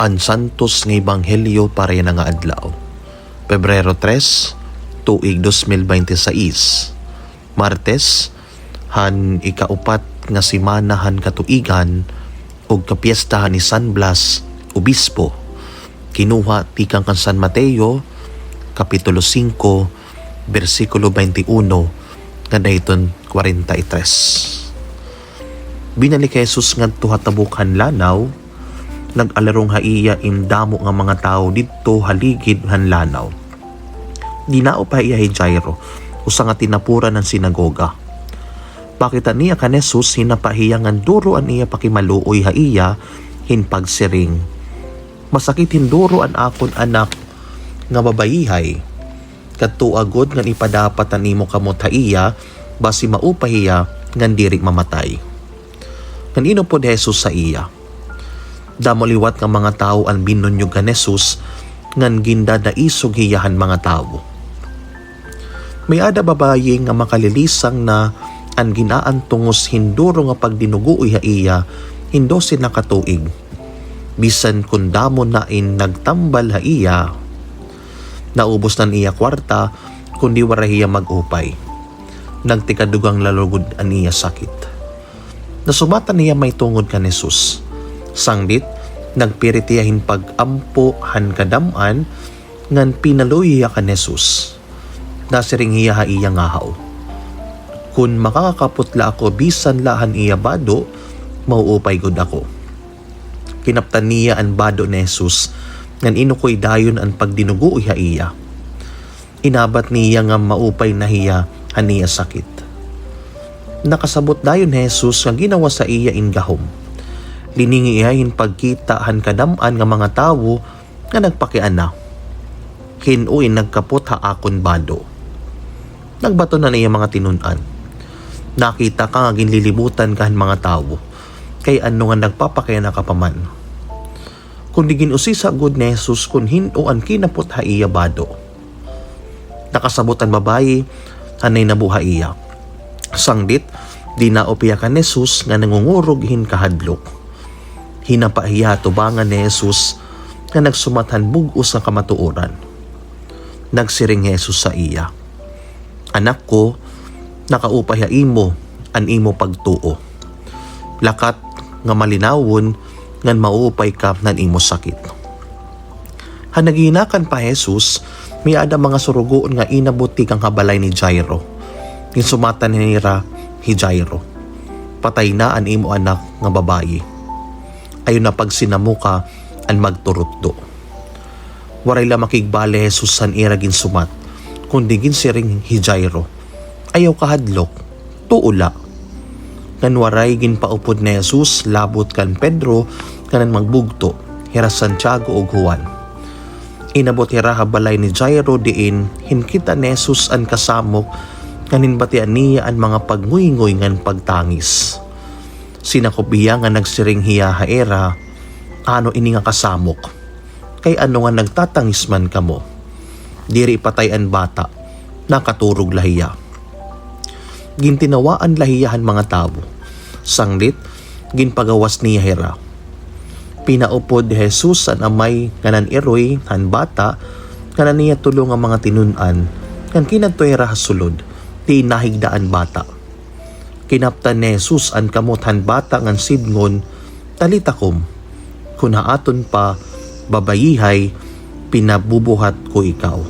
Ang Santos nga Ebanghelyo para nga adlaw. Pebrero 3, tuig 2026. Martes, han ikaupat nga simana han katuigan ug kapiestahan ni San Blas, Obispo. Kinuha tikang kan San Mateo, Kapitulo 5, versikulo 21, nga dayton 43. Binalik kay Jesus ngadto hatabukan lanaw, nag-alarong haiya imdamo nga mga tao didto haligid han lanaw. Dinao pa iya Jairo, usa nga tinapuran ng sinagoga. Pakita niya kan Jesus hinapahiyangan duro an iya pakimaluoy haiya hinpagsiring. Masakit hinduro an akon anak nga babayihay. Kadto agod nga ipadapat nimo kamot haiya basi maupahiya ngan diri mamatay. Kanino po Jesus sa iya? Damo liwat nga mga tao ang binunyog kan Jesus ngan ginda na isog hiyahan mga tao. May ada babayi nga makalilisang na ang ginaan tungos hinduro nga pagdinuguoy haiya hindo sila katuig. Bisan kun damo na in nagtambal haiya, naubos na iya kwarta kundi wara hiya mag-upay. Nagtikadugang lalugod aniya sakit. Nasumatan niya may tungod kan Jesus. Sangdit, nagpiritiyahin pag-ampo han kadaman ngan pinaluya kan Jesus. Nasiring hiya haiya ngahaw. Kun makakaputla ako bisan lahan iya bado, mauupay gud ako. Kinaptan niya ang bado ni Jesus ngan inukoy dayon ang pagdinuguoy haiya. Inabat niya nga maupay na hiya haniya sakit. Nakasabot dayon ni Jesus nga ginawa sa iya ingahom. Liningi iyahin pagkita han kadaman nga mga tawo nga nagpakiana. Kinuy nagkapot ha akon bado. Nagbato na niya mga tinunan. Nakita ka nga ginlilibutan kahan mga tawo. Kay ano nga nagpapakayana ka paman. Kung di ginusi sa good ni Jesus kung hinuan kinapot ha iya bado. Nakasabutan babayi hanay nabuha iya. Sangdit, di naopiya ka ni Jesus nga nangungurog hin kahadlok. Hinapahiya tubangan ni Jesus nga nagsumathan bugos nga kamatuoran. Nagsiring Jesus sa iya, "Anak ko, nakaupaya imo an imo pagtuo. Lakat nga malinawon ngan maupay ka nan imo sakit." Hanaginakan pa Jesus, may ada mga surugoon nga inabuti kang habalay ni Jairo. Ginsumatan nira hi Jairo, "Patay na an imo anak nga babayi. Ayon na pagsinamuka an magturutdo." Waray la makigbale Jesus san ira ginsumat, kundi ginsiring hi Jairo, "Ayaw kahadlok, tuula." Ngan waray ginpaupod ni Jesus labot kan Pedro kanan magbugto, hira Santiago ug Juan. Inabot hira habalay ni Jairo diin hinkita ni Jesus an kasamok kanin batian niya ang mga pagnguingoy ngan pagtangis. Sinakobiya nga nagsiring hiya haera, "Ano ini nga kasamok? Kay ano nga nagtatangis man kamo? Diri patay an bata, nakaturog lahiya." Gintinawaan lahiyahan mga tao. Sanglit, ginpagawas niya hera. Pinaupod Jesus an amay kanan iroy han bata kanan niya tulong ang mga tinunan kan kinadtoy ra sulod. Di nahigdaan bata. Kinaptan ni Jesus an kamuthan bata ngan sidngon, "Talitakum, kun haaton pa babayihay, pinabubuhat ko ikaw."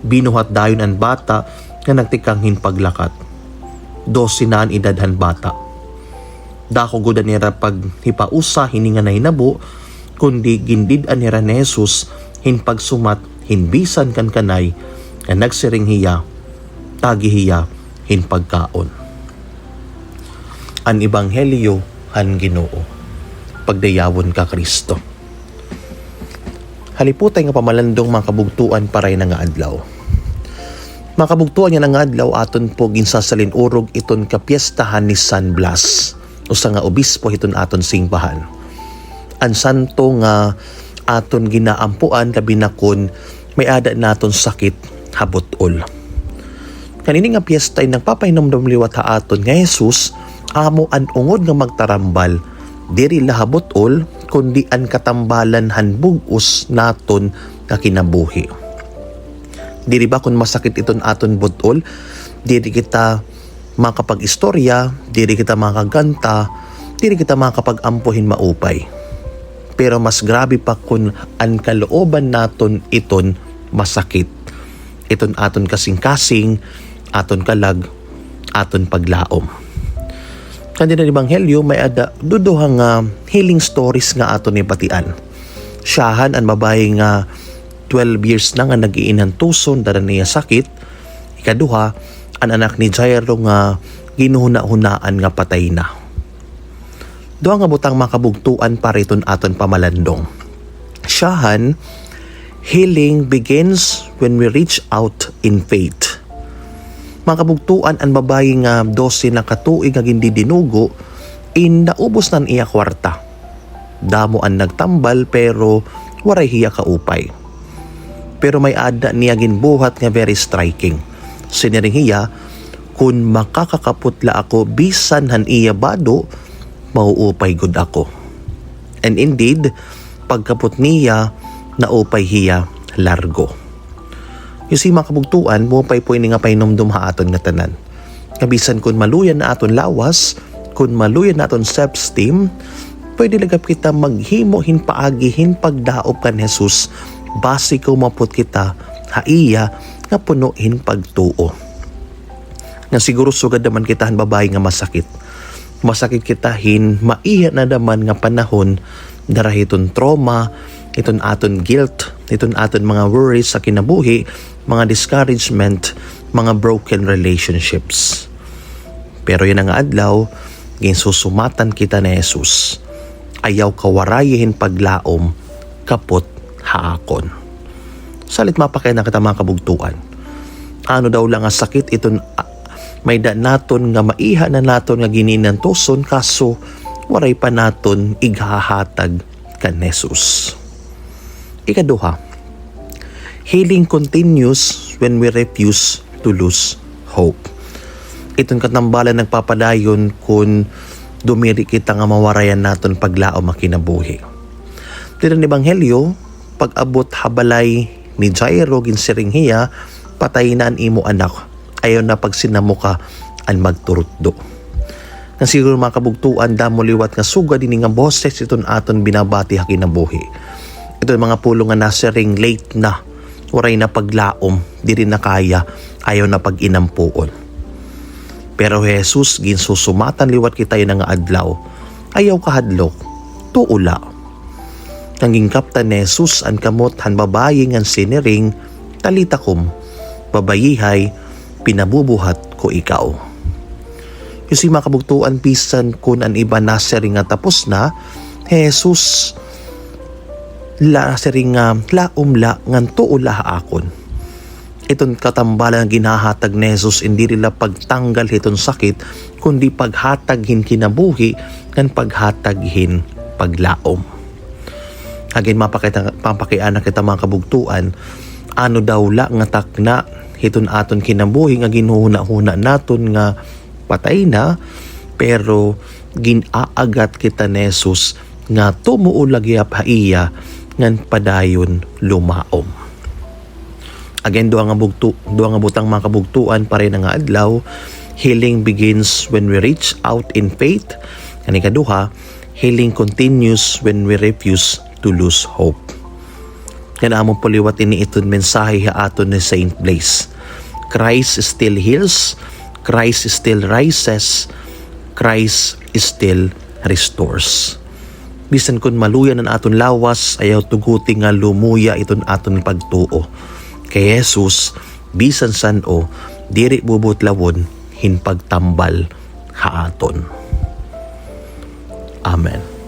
Binuhat dayon an bata nga nagtikang hinpaglakat. 12 na an edadhan bata. Dako gud nira pag hipausa hininga na hinabo, kundi gindid-an nira ni Jesus hinpagsumat hinbisan kan kanay nga nagsiring hiya tagihiya hinpagkaon. An Ebanghelyo han Ginoo. Pagdayawon ka Kristo. Haliputay nga pamalandong mga kabugtuan paray na nga adlaw. Mga kabugtuan niya nga adlaw aton po ginsasalin urog iton kapiestahan ni San Blas. Usa nga obispo iton aton singbahan. An santo nga aton ginaampuan labi na kun may ada naton sakit habot-ol. Kanini nga piyesta ay nagpapainomdom liwat ha aton nga Jesus amo an ungod nga magtarambal diri lahabot-ol kundi ang katambalan hanbugos naton nga kinabuhi. Dili ba kung masakit iton aton budol, dili kita makapag-istorya, dili kita makaganta, dili kita makapag-ampuhin maupay. Pero mas grabe pa kung ang kalooban naton iton masakit. Iton aton kasing-kasing, aton kalag, aton paglaom. Kanina ni Ebanghelyo may ada duduhang healing stories nga aton ni batian. Siyahan ang babae nga 12 years na nga nagiinan tuson dara niya sakit. Ikaduha, ang anak ni Jairo nga ginuhuna-hunaan nga patay na. Duha nga butang makabugtuan pariton aton pamalandong. Siyahan, healing begins when we reach out in faith. Makabugtuan ang babae nga 12 na katuig nga gindi dinugo in naubos nan iya kwarta. Damo ang nagtambal pero waray hiya kaupay. Pero may ada niya ginbuhat nga very striking. Siniring hiya, kung makakakaputla ako bisan han iya bado, mauupay gud ako. And indeed, pagkaput niya, naupay hiya largo. Yung si makabugtuan, mupay po ini nga painomdom haaton nga tanan. Kabisan kung maluyan na aton lawas, kung maluyan na aton self-esteem, pwede lagap kita maghimo hinpaagihin pagdaop kan Jesus, base ko maput kita haiya nga punuhin pagtuo. Nga siguro sugad naman kita han babae nga masakit. Masakit kita hin maiya na naman nga panahon darahiton trauma, iton aton guilt, iton aton mga worries sa kinabuhi, mga discouragement, mga broken relationships. Pero yan nga adlaw, ginsusumatan kita ni Jesus. Ayaw kawarayihin paglaom, kapot haakon. Salit mapakaya na kita mga kabugtuan. Ano daw lang nga sakit iton may da naton nga maiha na naton nga gininantoson kaso waray pa naton ighahatag kan Jesus. Ikaduha, healing continues when we refuse to lose hope. Itong katambalan nagpapadayon kung dumiri kita nga mawarayan naton paglaom makinabuhi. Dito ni Ebanghelyo, pag-abot habalay ni Jairo ginsiring hiya, patay na ang imo anak, ayaw na pagsinamo ka ang magturutdo. Nga siguro mga kabugtuan, damo liwat nga suga din nga boses iton aton binabati hakinabuhi. Ito mga pulong nga nasiring late na, waray na paglaom, di rin na kaya, ayaw na pag-inampuon. Pero Jesus, ginsusumatan liwat kita yun nga adlaw, ayaw kahadlok, tuula. Nanging kaptan ni Jesus, ang kamot han babayi ngan siniring, talitakom, babayihay, pinabubuhat ko ikaw. Yung si makabugtuan pisan kun ang iba nasiring nga tapos na, Jesus, nasiring nga laumla ngan tuula haakon. Iton katambalan ang ginahatag ni Jesus, hindi nila pagtanggal iton sakit, kundi paghataghin kinabuhi, ngan paghataghin paglaom. Agin mapakianak kita mga kabugtuan, ano daw la nga takna, iton aton kinabuhi nga ginuhuna-huna naton nga patay na, pero ginaagat kita ni Jesus nga tumuulagyap haiya ngan padayon lumaom. Again, duha nga butang mga kabugtuan pare na nga adlaw, healing begins when we reach out in faith. Kani kaduha, healing continues when we refuse to lose hope. Kana among poliwat ini iton mensahe ha aton ni Saint Blaise. Christ still heals, Christ still rises, Christ still restores. Bisan kun maluyan ang aton lawas, ayaw tuguti nga lumuya iton aton pagtuo. Kay Jesus, bisan san o, diri bubutlawon, hinpagtambal haaton. Amen.